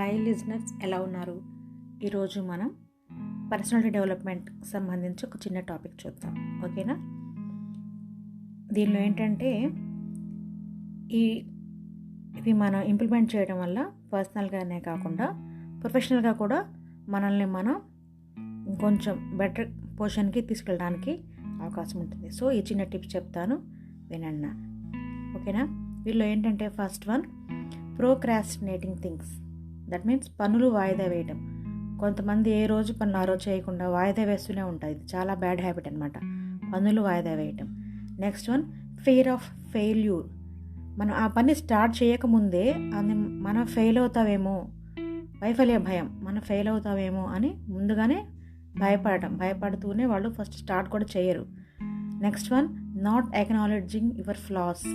Hi listeners, ఎలా ఉన్నారు? ఈరోజు మనం పర్సనాలిటీ డెవలప్మెంట్కి సంబంధించి ఒక చిన్న టాపిక్ చూద్దాం, ఓకేనా? దీనిలో ఏంటంటే ఇవి మనం ఇంప్లిమెంట్ చేయడం వల్ల పర్సనల్గానే కాకుండా ప్రొఫెషనల్గా కూడా మనల్ని మనం కొంచెం బెటర్ పొజిషన్కి తీసుకెళ్ళడానికి అవకాశం ఉంటుంది. సో ఈ చిన్న టిప్స్ చెప్తాను, వినండి, ఓకేనా? వీళ్ళు ఏంటంటే first one, procrastinating things. That means పనులు వాయిదా వేయటం. కొంతమంది ఏ రోజు పనులు ఆ రోజు చేయకుండా వాయిదా వేస్తూనే ఉంటాయి. ఇది చాలా బ్యాడ్ హ్యాబిట్ అనమాట, పనులు వాయిదా వేయటం. Next one, fear of failure. మనం ఆ పని స్టార్ట్ చేయకముందే అది మనం ఫెయిల్ అవుతావేమో, వైఫల్య భయం, మనం ఫెయిల్ అవుతావేమో అని ముందుగానే భయపడుతూనే వాళ్ళు ఫస్ట్ స్టార్ట్ కూడా చేయరు. Next one, not acknowledging your floss.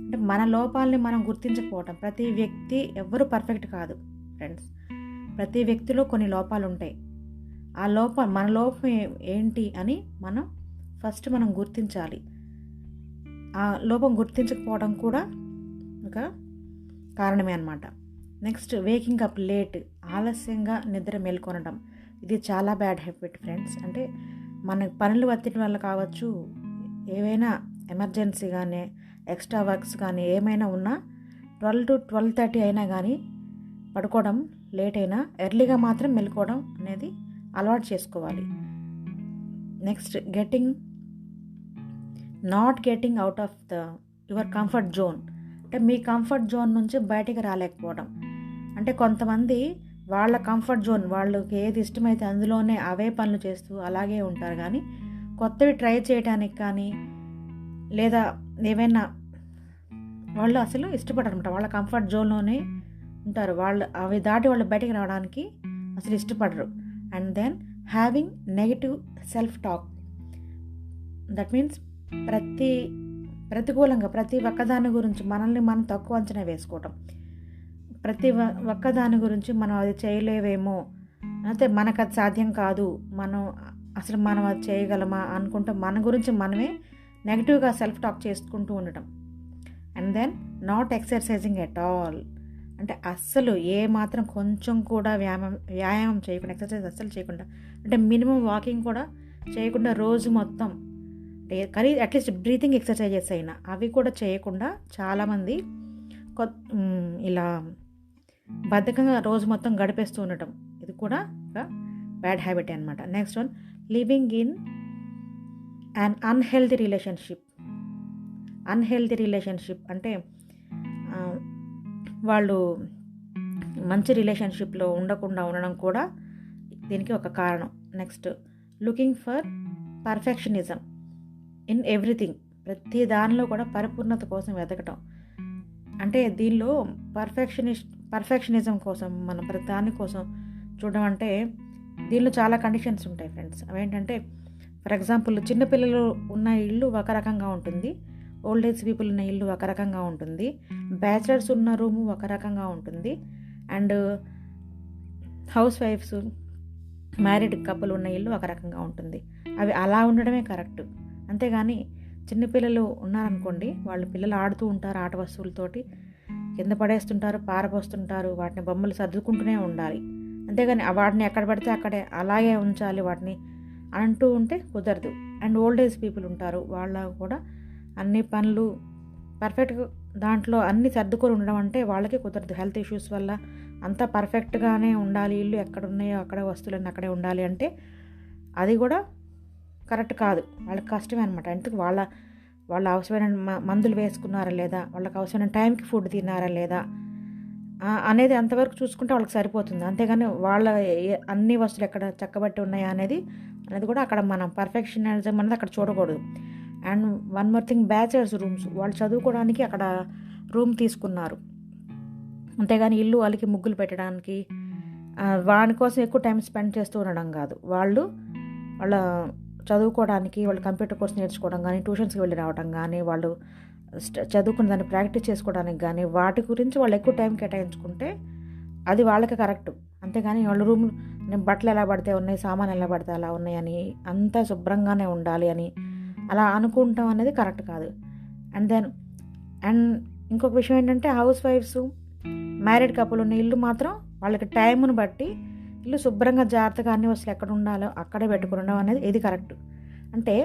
అంటే మన లోపాలని మనం గుర్తించకపోవటం. ప్రతి వ్యక్తి ఎవ్వరూ పర్ఫెక్ట్ కాదు ఫ్రెండ్స్. ప్రతి వ్యక్తిలో కొన్ని లోపాలు ఉంటాయి. మన లోపం ఏంటి అని మనం గుర్తించాలి. ఆ లోపం గుర్తించకపోవడం కూడా ఒక కారణమే అన్నమాట. Next, waking up late. ఆలస్యంగా నిద్ర మేల్కొనడం. ఇది చాలా బ్యాడ్ హ్యాబిట్ ఫ్రెండ్స్. అంటే మన పనులు ఒత్తిడి వల్ల కావచ్చు, ఏవైనా ఎమర్జెన్సీ కానీ ఎక్స్ట్రా వర్క్స్ కానీ ఏమైనా ఉన్నా 12 to 12:30 అయినా కానీ పడుకోవడం లేట్ అయినా ఎర్లీగా మాత్రం మెలుకోవడం అనేది అలవాటు చేసుకోవాలి. Next, not getting out of your comfort zone. అంటే మీ కంఫర్ట్ జోన్ నుంచి బయటికి రాలేకపోవడం. అంటే కొంతమంది వాళ్ళ కంఫర్ట్ జోన్, వాళ్ళకి ఏది ఇష్టమైతే అందులోనే అవే పనులు చేస్తూ అలాగే ఉంటారు. కానీ కొత్తవి ట్రై చేయడానికి కానీ లేదా ఏవైనా వాళ్ళు అసలు ఇష్టపడరు అనమాట. వాళ్ళ కంఫర్ట్ జోన్లోనే ఉంటారు. అవి దాటి వాళ్ళు బయటికి రావడానికి అసలు ఇష్టపడరు. And then having negative self talk. That means ప్రతికూలంగా ప్రతి ఒక్కదాని గురించి మనల్ని మనం తక్కువ అంచనా వేసుకోవటం. ప్రతి ఒక్కదాని గురించి మనం అది చేయలేవేమో, అయితే మనకు అది సాధ్యం కాదు, మనం అది చేయగలమా అనుకుంటూ మన గురించి మనమే నెగిటివ్గా సెల్ఫ్ టాక్ చేసుకుంటూ ఉండటం. And then not exercising at all. అంటే అస్సలు ఏ మాత్రం కొంచెం కూడా వ్యాయామం చేయకుండా, ఎక్సర్సైజ్ అస్సలు చేయకుండా, అంటే మినిమం వాకింగ్ కూడా చేయకుండా రోజు మొత్తం అట్లీస్ట్ బ్రీతింగ్ ఎక్సర్సైజెస్ అయినా అవి కూడా చేయకుండా చాలామంది ఇలా బద్ధకంగా రోజు మొత్తం గడిపేస్తూ ఉండటం. ఇది కూడా ఒక బ్యాడ్ హ్యాబిట్ అనమాట. Next one, living in an unhealthy relationship. అంటే వాళ్ళు మంచి రిలేషన్షిప్లో ఉండడం కూడా దీనికి ఒక కారణం. Next, looking for perfectionism in everything. ప్రతి దానిలో కూడా పరిపూర్ణత కోసం వెతకటం. అంటే దీనిలో పర్ఫెక్షనిజం కోసం మనం ప్రతి దాని కోసం చూడడం. అంటే దీనిలో చాలా కండిషన్స్ ఉంటాయి ఫ్రెండ్స్. అవేంటంటే, ఫర్ ఎగ్జాంపుల్, చిన్నపిల్లలు ఉన్న ఇల్లు ఒక రకంగా ఉంటుంది, ఓల్డ్ ఏజ్ పీపుల్ ఉన్న ఇల్లు ఒక రకంగా ఉంటుంది, బ్యాచిలర్స్ ఉన్న రూము ఒక రకంగా ఉంటుంది, అండ్ హౌస్ వైఫ్స్ మ్యారీడ్ కపుల్ ఉన్న ఇల్లు ఒక రకంగా ఉంటుంది. అవి అలా ఉండడమే కరెక్ట్. అంతేగాని చిన్నపిల్లలు ఉన్నారనుకోండి, వాళ్ళు పిల్లలు ఆడుతూ ఉంటారు, ఆట వస్తువులతోటి కింద పడేస్తుంటారు, పారపోస్తుంటారు, వాటిని బొమ్మలు సర్దుకుంటూనే ఉండాలి. అంతేగాని వాటిని ఎక్కడ పడితే అక్కడే అలాగే ఉంచాలి వాటిని అంటూ ఉంటే కుదరదు. అండ్ ఓల్డ్ ఏజ్ పీపుల్ ఉంటారు, వాళ్ళ కూడా అన్ని పనులు పర్ఫెక్ట్గా దాంట్లో అన్నీ సర్దుకొని ఉండడం అంటే వాళ్ళకి కుదరదు. హెల్త్ ఇష్యూస్ వల్ల అంతా పర్ఫెక్ట్గానే ఉండాలి, ఇల్లు ఎక్కడ ఉన్నాయో అక్కడే వస్తువులన్నీ అక్కడే ఉండాలి అంటే అది కూడా కరెక్ట్ కాదు. వాళ్ళకి కష్టమే అనమాట. ఎందుకు వాళ్ళ అవసరమైన మందులు వేసుకున్నారా లేదా, వాళ్ళకి అవసరమైన టైంకి ఫుడ్ తిన్నారా లేదా అనేది అంతవరకు చూసుకుంటే వాళ్ళకి సరిపోతుంది. అంతేగాని వాళ్ళ అన్ని వస్తువులు ఎక్కడ చక్కబట్టి ఉన్నాయా అనేది కూడా అక్కడ మనం పర్ఫెక్షనిజం అనేది అక్కడ చూడకూడదు. And one more thing, bachelors rooms. వాళ్ళు చదువుకోవడానికి అక్కడ రూమ్ తీసుకున్నారు, అంతేగాని ఇల్లు వాళ్ళకి ముగ్గులు పెట్టడానికి వాని కోసం ఎక్కువ టైం స్పెండ్ చేస్తూ ఉండడం కాదు. వాళ్ళ చదువుకోవడానికి, వాళ్ళు కంప్యూటర్ కోర్స్ నేర్చుకోవడం కానీ, ట్యూషన్స్కి వెళ్ళి రావడం కానీ, వాళ్ళు చదువుకున్న దాన్ని ప్రాక్టీస్ చేసుకోవడానికి కానీ, వాటి గురించి వాళ్ళు ఎక్కువ టైం కేటాయించుకుంటే అది వాళ్ళకి కరెక్ట్. అంతేగాని వాళ్ళ రూమ్ బట్టలు ఎలా పడితే ఉన్నాయి, సామాన్ ఎలా పడితే అలా ఉన్నాయని, అంతా శుభ్రంగానే ఉండాలి అని అలా అనుకుంటాం అనేది కరెక్ట్ కాదు. అండ్ ఇంకొక విషయం ఏంటంటే, హౌస్ వైఫ్స్ మ్యారీడ్ కపుల్ ఉన్న ఇల్లు మాత్రం వాళ్ళకి టైంను బట్టి ఇల్లు శుభ్రంగా జాగ్రత్తగా అన్ని వస్తువులు ఎక్కడ ఉండాలో అక్కడే పెట్టుకుని ఉండడం అనేది ఇది కరెక్ట్. అంటే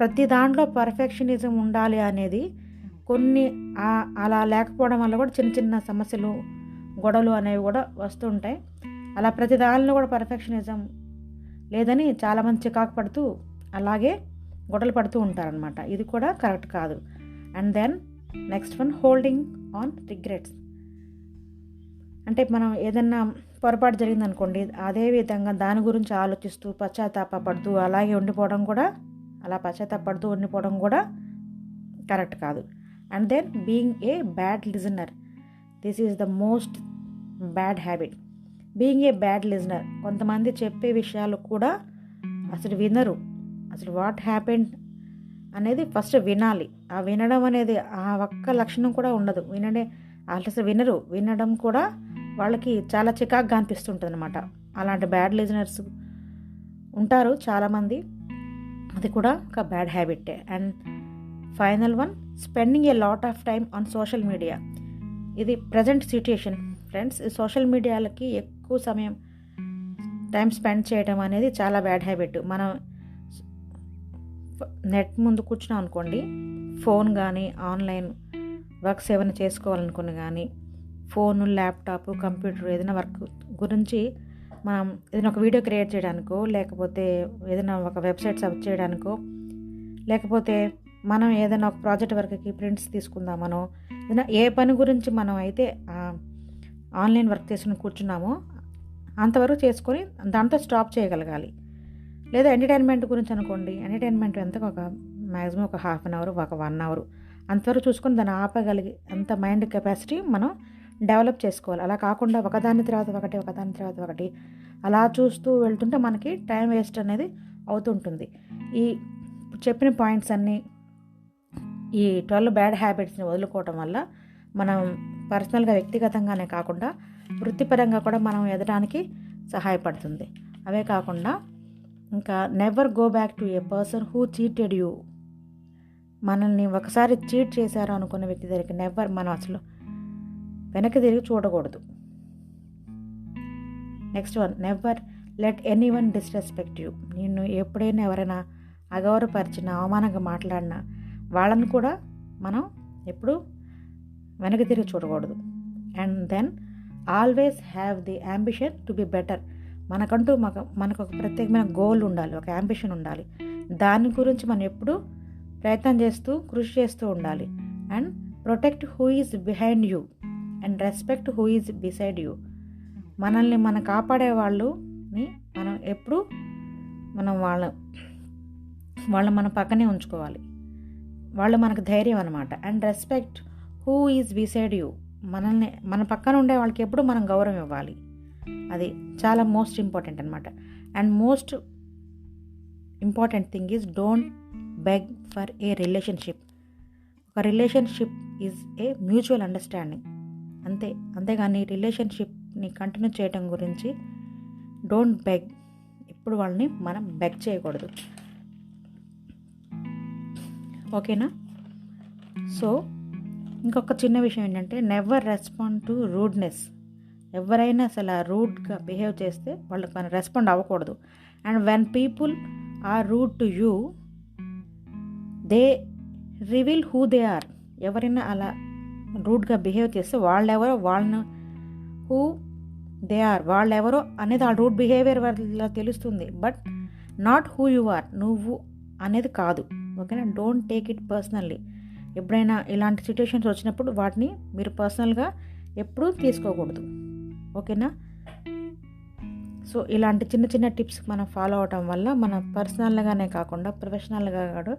ప్రతి దాంట్లో పర్ఫెక్షనిజం ఉండాలి అనేది కొన్ని అలా లేకపోవడం వల్ల కూడా చిన్న చిన్న సమస్యలు, గొడవలు అనేవి కూడా వస్తుంటాయి. అలా ప్రతి దానిలో కూడా పర్ఫెక్షనిజం లేదని చాలామంది చికాకు పడుతూ అలాగే గొడవలు పడుతూ ఉంటారనమాట. ఇది కూడా కరెక్ట్ కాదు. And then next one, holding on regrets. అంటే మనం ఏదన్నా పొరపాటు జరిగిందనుకోండి, అదే విధంగా దాని గురించి ఆలోచిస్తూ పశ్చాత్తాపడుతూ అలాగే ఉండిపోవడం కూడా, అలా పశ్చాత్తాపడుతూ ఉండిపోవడం కూడా కరెక్ట్ కాదు. And then being a bad listener. This is the most bad habit. Being a bad listener. కొంతమంది చెప్పే విషయాలు కూడా అసలు వినరు. అసలు వాట్ హ్యాపెండ్ అనేది ఫస్ట్ వినాలి. ఆ వినడం అనేది ఆ ఒక్క లక్షణం కూడా ఉండదు. అసలు వినరు. వినడం కూడా వాళ్ళకి చాలా చికాకుగా అనిపిస్తుంటుంది అనమాట. అలాంటి బ్యాడ్ లిజనర్స్ ఉంటారు చాలామంది. అది కూడా ఒక బ్యాడ్ హ్యాబిటే. And final one, spending a lot of time on social media. ఇది ప్రజెంట్ సిచ్యుయేషన్ ఫ్రెండ్స్. సోషల్ మీడియాలకి ఎక్కువ సమయం టైం స్పెండ్ చేయడం అనేది చాలా బ్యాడ్ హ్యాబిట్. మనం నెట్ ముందు కూర్చున్నాం అనుకోండి, ఫోన్ కానీ ఆన్లైన్ వర్క్స్ ఏమైనా చేసుకోవాలనుకుని కానీ ఫోను, ల్యాప్టాప్, కంప్యూటర్ ఏదైనా వర్క్ గురించి మనం ఏదైనా ఒక వీడియో క్రియేట్ చేయడానికో, లేకపోతే ఏదైనా ఒక వెబ్సైట్ సర్చ్ చేయడానికో, లేకపోతే మనం ఏదైనా ఒక ప్రాజెక్ట్ వర్క్కి ప్రింట్స్ తీసుకుందామనో, ఏదైనా ఏ పని గురించి మనం అయితే ఆన్లైన్ వర్క్ చేసుకుని కూర్చున్నామో అంతవరకు చేసుకొని దాంతో స్టాప్ చేయగలగాలి. లేదా ఎంటర్టైన్మెంట్ గురించి అనుకోండి, ఎంటర్టైన్మెంట్ ఎంత ఒక మ్యాక్సిమం ఒక హాఫ్ అన్ అవర్, ఒక 1 అవర్ అంతవరకు చూసుకొని దాన్ని ఆపగలిగి అంత మైండ్ కెపాసిటీ మనం డెవలప్ చేసుకోవాలి. అలా కాకుండా ఒకదాని తర్వాత ఒకటి అలా చూస్తూ వెళ్తుంటే మనకి టైం వేస్ట్ అనేది అవుతుంటుంది. ఈ చెప్పిన పాయింట్స్ అన్నీ, ఈ 12 బ్యాడ్ హ్యాబిట్స్ని వదులుకోవటం వల్ల మనం పర్సనల్గా, వ్యక్తిగతంగానే కాకుండా వృత్తిపరంగా కూడా మనం ఎదగడానికి సహాయపడుతుంది. అవే కాకుండా ఇంకా never go back to A person who cheated you. మనల్ని ఒకసారి చీట్ చేశారు అనుకున్న వ్యక్తి దగ్గరికి మనం అసలు వెనక్కి తిరిగి చూడకూడదు. Next one, never let any one disrespect you. నిన్ను ఎప్పుడైనా ఎవరైనా అగౌరవపరిచినా, అవమానంగా మాట్లాడినా వాళ్ళని కూడా మనం ఎప్పుడు వెనక్కి తిరిగి చూడకూడదు. And then always have the ambition to be better. మనకు ఒక ప్రత్యేకమైన గోల్ ఉండాలి, ఒక అంబిషన్ ఉండాలి. దాని గురించి మనం ఎప్పుడు ప్రయత్నం చేస్తూ, కృషి చేస్తూ ఉండాలి. And protect who is behind you and respect who is beside you. మనల్ని మనం కాపాడే వాళ్ళని మనం ఎప్పుడు వాళ్ళు మన పక్కనే ఉంచుకోవాలి. వాళ్ళు మనకు ధైర్యం అనమాట. And respect who is beside you. మన పక్కన ఉండే వాళ్ళకి ఎప్పుడు మనం గౌరవం ఇవ్వాలి. అది చాలా మోస్ట్ ఇంపార్టెంట్ అనమాట. And most important thing is don't beg for a relationship. ఒక relationship is a mutual understanding, అంతేగాని రిలేషన్షిప్ని కంటిన్యూ చేయడం గురించి డోంట్ బెగ్. ఎప్పుడు వాళ్ళని మనం బెగ్ చేయకూడదు. ఓకేనా? సో ఇంకొక చిన్న విషయం ఏంటంటే, నెవర్ రెస్పాండ్ టు రూడ్నెస్. ఎవరైనా అసలు రూడ్గా బిహేవ్ చేస్తే వాళ్ళకి మనం రెస్పాండ్ అవ్వకూడదు. And when people are rude to you, they reveal who they are. ఎవరైనా అలా రూడ్గా బిహేవ్ చేస్తే హూ దే ఆర్, వాళ్ళెవరో అనేది ఆ రూడ్ బిహేవియర్ వల్ల తెలుస్తుంది. But not who you are, నువ్వు అనేది కాదు. ఓకేనా? Don't take it personally. ఎప్పుడైనా ఇలాంటి సిచ్యుయేషన్స్ వచ్చినప్పుడు వాటిని మీరు పర్సనల్గా ఎప్పుడూ తీసుకోకూడదు. ఓకేనా? సో ఇలాంటి చిన్న చిన్న టిప్స్ మనం ఫాలో అవడం వల్ల మన పర్సనల్గానే కాకుండా ప్రొఫెషనల్గా కూడా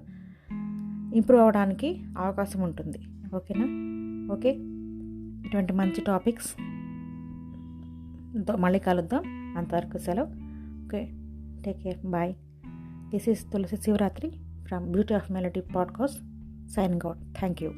ఇంప్రూవ్ అవ్వడానికి అవకాశం ఉంటుంది. ఓకేనా? ఓకే, ఇటువంటి మంచి టాపిక్స్ మళ్ళీ కలుద్దాం. అంతవరకు సెలవు. Okay, take care, bye. This is Tulasi Shivaratri from Beauty of Melody podcast, signing out. Thank you.